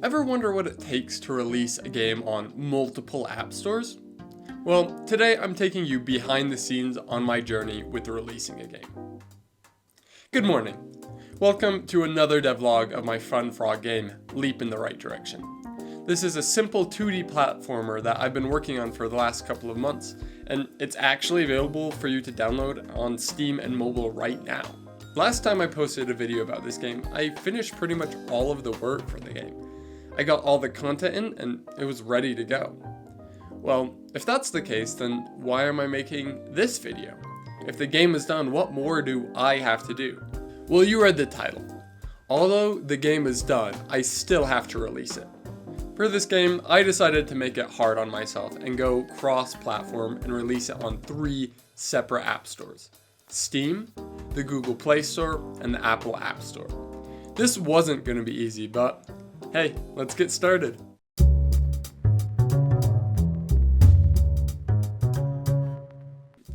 Ever wonder what it takes to release a game on multiple app stores? Well, today I'm taking you behind the scenes on my journey with releasing a game. Good morning. Welcome to another devlog of my fun frog game, Leap in the Right Direction. This is a simple 2D platformer that I've been working on for the last couple of months, and it's actually available for you to download on Steam and mobile right now. Last time I posted a video about this game, I finished pretty much all of the work for the game. I got all the content in and it was ready to go. Well, if that's the case, then why am I making this video? If the game is done, what more do I have to do? Well, you read the title. Although the game is done, I still have to release it. For this game, I decided to make it hard on myself and go cross-platform and release it on 3 separate app stores: Steam, the Google Play Store, and the Apple App Store. This wasn't going to be easy, but hey, let's get started.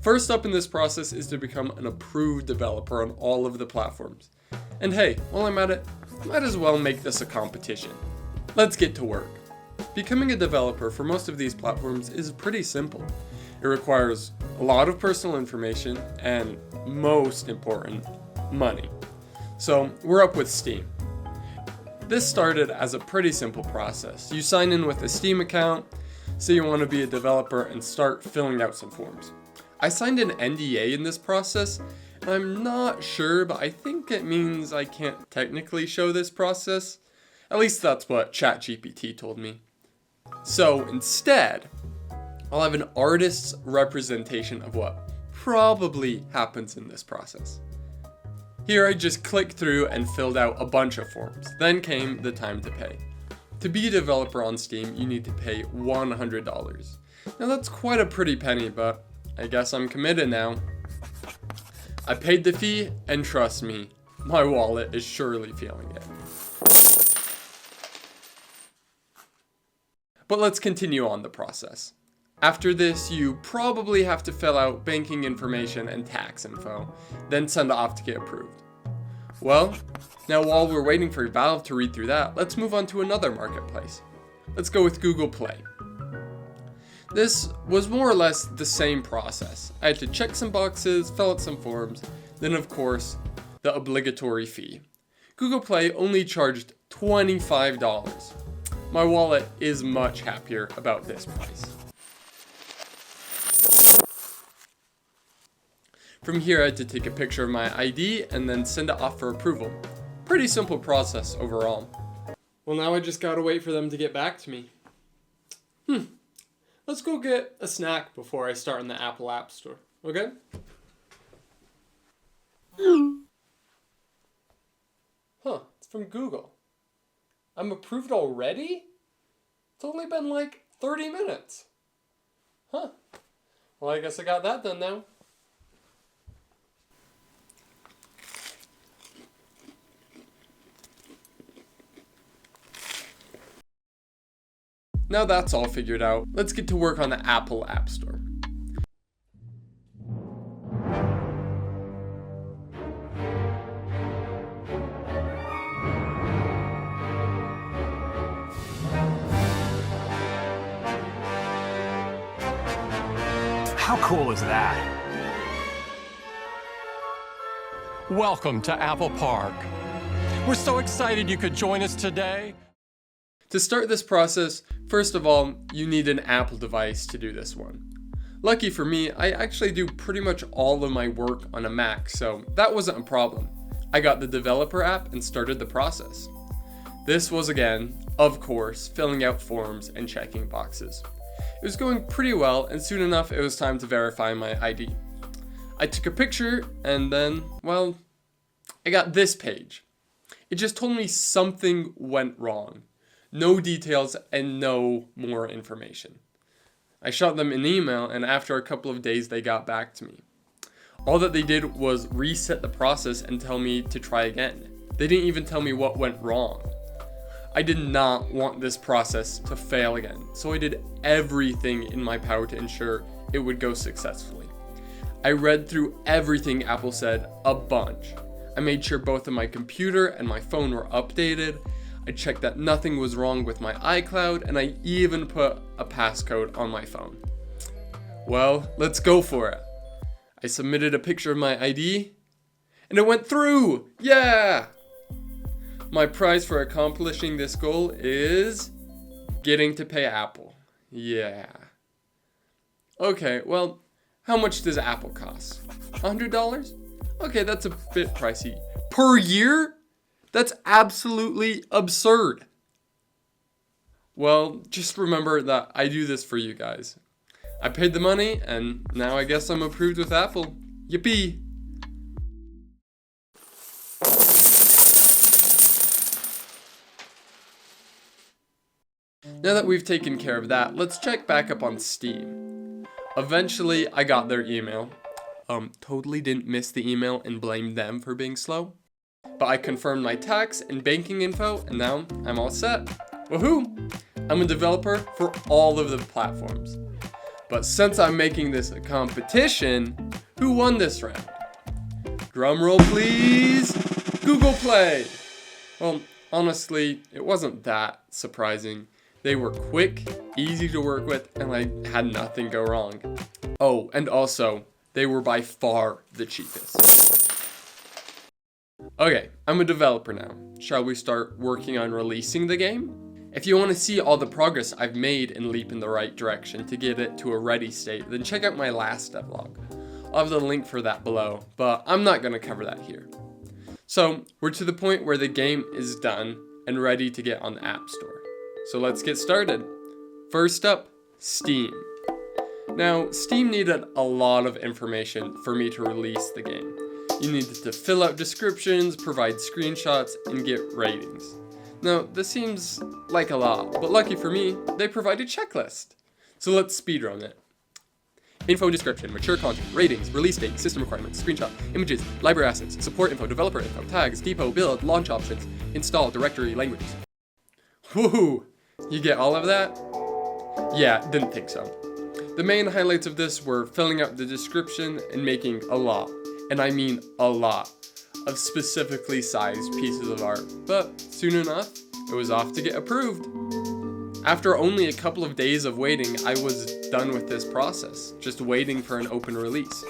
First up in this process is to become an approved developer on all of the platforms. And hey, while I'm at it, might as well make this a competition. Let's get to work. Becoming a developer for most of these platforms is pretty simple. It requires a lot of personal information and, most important, money. So we're up with Steam. This started as a pretty simple process. You sign in with a Steam account, say you want to be a developer, and start filling out some forms. I signed an NDA in this process, and I'm not sure, but I think it means I can't technically show this process. At least that's what ChatGPT told me. So instead, I'll have an artist's representation of what probably happens in this process. Here I just clicked through and filled out a bunch of forms. Then came the time to pay. To be a developer on Steam, you need to pay $100. Now that's quite a pretty penny, but I guess I'm committed now. I paid the fee, and trust me, my wallet is surely feeling it. But let's continue on the process. After this, you probably have to fill out banking information and tax info, then send it off to get approved. Well, now while we're waiting for Valve to read through that, let's move on to another marketplace. Let's go with Google Play. This was more or less the same process. I had to check some boxes, fill out some forms, then of course, the obligatory fee. Google Play only charged $25. My wallet is much happier about this price. From here, I had to take a picture of my ID and then send it off for approval. Pretty simple process overall. Well, now I just gotta wait for them to get back to me. Let's go get a snack before I start in the Apple App Store, okay? It's from Google. I'm approved already? It's only been like 30 minutes. Well, I guess I got that done now. Now that's all figured out, let's get to work on the Apple App Store. How cool is that? Welcome to Apple Park. We're so excited you could join us today. To start this process, first of all, you need an Apple device to do this one. Lucky for me, I actually do pretty much all of my work on a Mac, so that wasn't a problem. I got the developer app and started the process. This was again, of course, filling out forms and checking boxes. It was going pretty well, and soon enough it was time to verify my ID. I took a picture and then, well, I got this page. It just told me something went wrong. No details and no more information. I shot them an email, and after a couple of days they got back to me. All that they did was reset the process and tell me to try again. They didn't even tell me what went wrong. I did not want this process to fail again, so I did everything in my power to ensure it would go successfully. I read through everything Apple said a bunch. I made sure both of my computer and my phone were updated. I checked that nothing was wrong with my iCloud, and I even put a passcode on my phone. Well, let's go for it. I submitted a picture of my ID, and it went through! Yeah! My prize for accomplishing this goal is getting to pay Apple. Yeah. Okay, well, how much does Apple cost? $100? Okay, that's a bit pricey. Per year? That's absolutely absurd. Well, just remember that I do this for you guys. I paid the money, and now I guess I'm approved with Apple. Yippee! Now that we've taken care of that, let's check back up on Steam. Eventually, I got their email. Totally didn't miss the email and blamed them for being slow. But I confirmed my tax and banking info, and now I'm all set. Woohoo! I'm a developer for all of the platforms. But since I'm making this a competition, who won this round? Drumroll please! Google Play! Well, honestly, it wasn't that surprising. They were quick, easy to work with, and I had nothing go wrong. Oh, and also, they were by far the cheapest. Okay, I'm a developer now. Shall we start working on releasing the game? If you want to see all the progress I've made and leap in the right direction to get it to a ready state, then check out my last devlog. I'll have the link for that below, but I'm not going to cover that here. So, we're to the point where the game is done and ready to get on the Appstore. So let's get started. First up, Steam. Now, Steam needed a lot of information for me to release the game. You needed to fill out descriptions, provide screenshots, and get ratings. Now, this seems like a lot, but lucky for me, they provide a checklist. So let's speedrun it. Info description, mature content, ratings, release date, system requirements, screenshot, images, library assets, support info, developer info, tags, depot, build, launch options, install, directory, languages. Woohoo! You get all of that? Yeah, didn't think so. The main highlights of this were filling out the description and making a lot, and I mean a lot, of specifically sized pieces of art, but soon enough, it was off to get approved. After only a couple of days of waiting, I was done with this process, just waiting for an open release.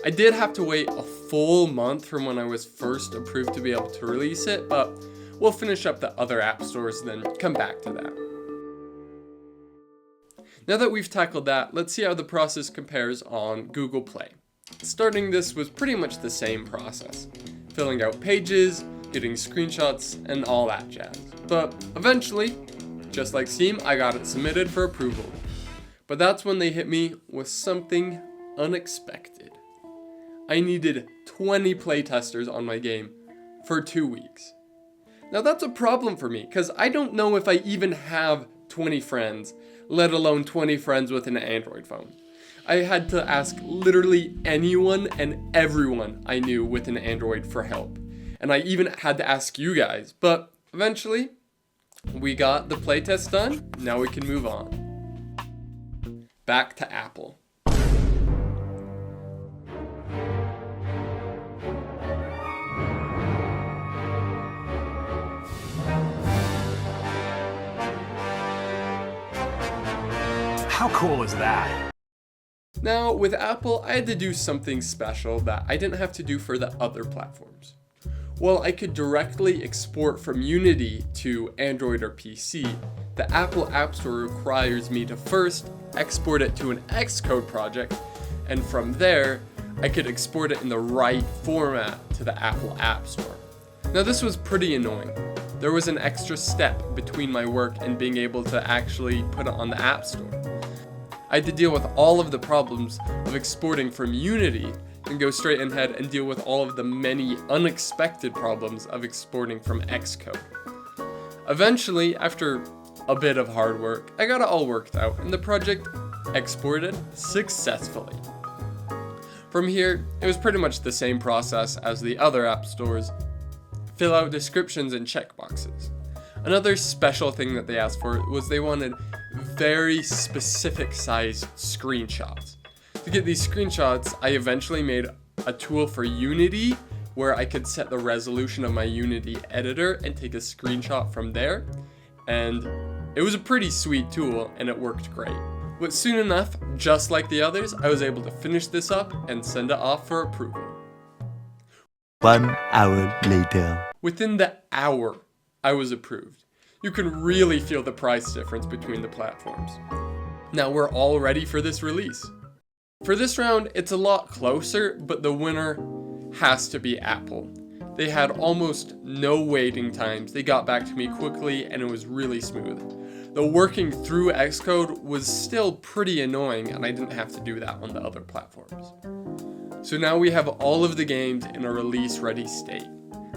I did have to wait a full month from when I was first approved to be able to release it, but we'll finish up the other app stores and then come back to that. Now that we've tackled that, let's see how the process compares on Google Play. Starting this was pretty much the same process. Filling out pages, getting screenshots, and all that jazz. But eventually, just like Steam, I got it submitted for approval. But that's when they hit me with something unexpected. I needed 20 playtesters on my game for 2 weeks. Now that's a problem for me, because I don't know if I even have 20 friends, let alone 20 friends with an Android phone. I had to ask literally anyone and everyone I knew with an Android for help. And I even had to ask you guys, but eventually, we got the playtest done, now we can move on. Back to Apple. How cool is that? Now, with Apple, I had to do something special that I didn't have to do for the other platforms. Well, I could directly export from Unity to Android or PC. The Apple App Store requires me to first export it to an Xcode project, and from there, I could export it in the right format to the Apple App Store. Now, this was pretty annoying. There was an extra step between my work and being able to actually put it on the App Store. I had to deal with all of the problems of exporting from Unity and go straight ahead and deal with all of the many unexpected problems of exporting from Xcode. Eventually, after a bit of hard work, I got it all worked out and the project exported successfully. From here, it was pretty much the same process as the other app stores. Fill out descriptions and checkboxes. Another special thing that they asked for was they wanted very specific sized screenshots. To get these screenshots, I eventually made a tool for Unity where I could set the resolution of my Unity editor and take a screenshot from there. And it was a pretty sweet tool and it worked great. But soon enough, just like the others, I was able to finish this up and send it off for approval. 1 hour later. Within the hour, I was approved. You can really feel the price difference between the platforms. Now we're all ready for this release. For this round, it's a lot closer, but the winner has to be Apple. They had almost no waiting times. They got back to me quickly and it was really smooth. Though working through Xcode was still pretty annoying and I didn't have to do that on the other platforms. So now we have all of the games in a release ready state.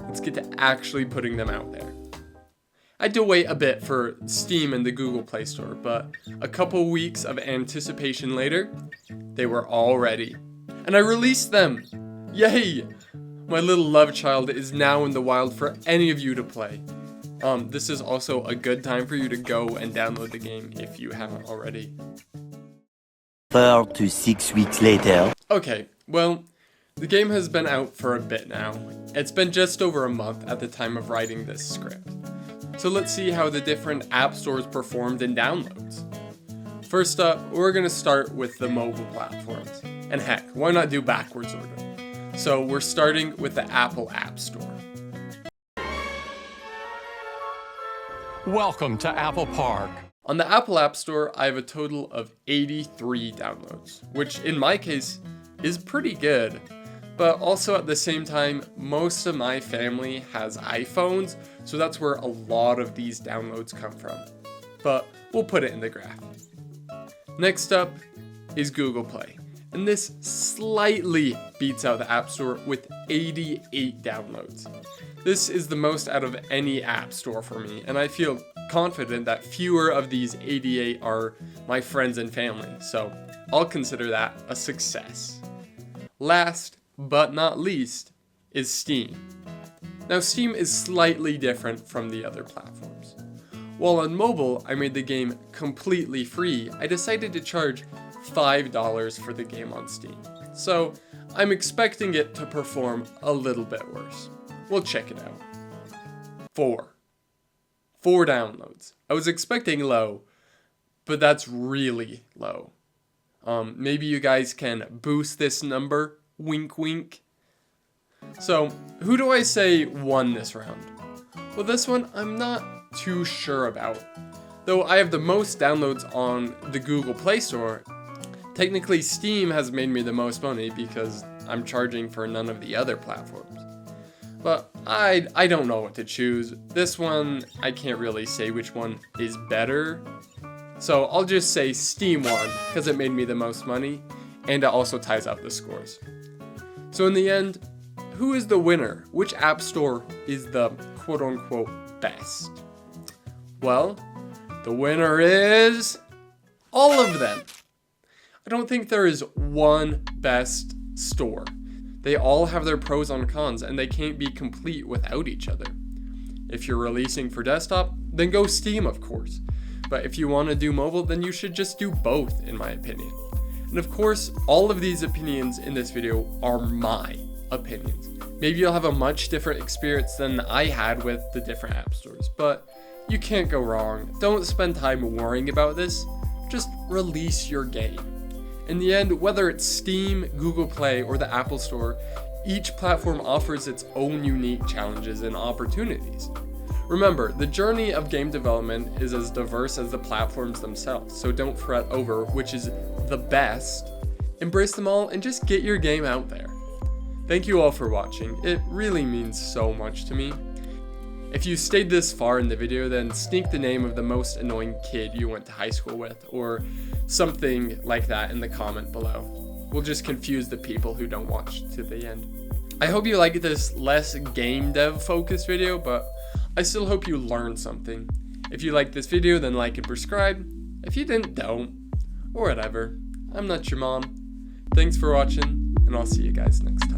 Let's get to actually putting them out there. I had to wait a bit for Steam and the Google Play Store, but a couple weeks of anticipation later, they were all ready. And I released them! Yay! My little love child is now in the wild for any of you to play. This is also a good time for you to go and download the game if you haven't already. 4 to 6 weeks later. Okay, well, the game has been out for a bit now. It's been just over a month at the time of writing this script. So let's see how the different app stores performed in downloads. First up, we're going to start with the mobile platforms. And heck, why not do backwards order? So we're starting with the Apple App Store. Welcome to Apple Park. On the Apple App Store, I have a total of 83 downloads, which in my case is pretty good. But also at the same time, most of my family has iPhones, so that's where a lot of these downloads come from. But we'll put it in the graph. Next up is Google Play. And this slightly beats out the App Store with 88 downloads. This is the most out of any app store for me, and I feel confident that fewer of these 88 are my friends and family, so I'll consider that a success. Last but not least is Steam. Now Steam is slightly different from the other platforms. While on mobile I made the game completely free, I decided to charge $5 for the game on Steam. So I'm expecting it to perform a little bit worse. We'll check it out. 4 downloads. I was expecting low, but that's really low. Maybe you guys can boost this number, wink wink. So who do I say won this round? Well, this one I'm not too sure about. Though I have the most downloads on the Google Play Store, technically Steam has made me the most money because I'm charging for none of the other platforms. But I don't know what to choose. This one, I can't really say which one is better. So I'll just say Steam won because it made me the most money and it also ties up the scores. So in the end, who is the winner? Which app store is the quote-unquote best? Well, the winner is all of them. I don't think there is one best store. They all have their pros and cons and they can't be complete without each other. If you're releasing for desktop, then go Steam, of course. But if you want to do mobile, then you should just do both, in my opinion. And of course, all of these opinions in this video are my opinions. Maybe you'll have a much different experience than I had with the different app stores, but you can't go wrong. Don't spend time worrying about this. Just release your game. In the end, whether it's Steam, Google Play, or the Apple Store, each platform offers its own unique challenges and opportunities. Remember, the journey of game development is as diverse as the platforms themselves, so don't fret over which is the best. Embrace them all and just get your game out there. Thank you all for watching. It really means so much to me. If you stayed this far in the video, then sneak the name of the most annoying kid you went to high school with, or something like that in the comment below. We'll just confuse the people who don't watch to the end. I hope you like this less game dev focused video, but I still hope you learned something. If you liked this video, then like and subscribe. If you didn't, don't. Or whatever. I'm not your mom. Thanks for watching, and I'll see you guys next time.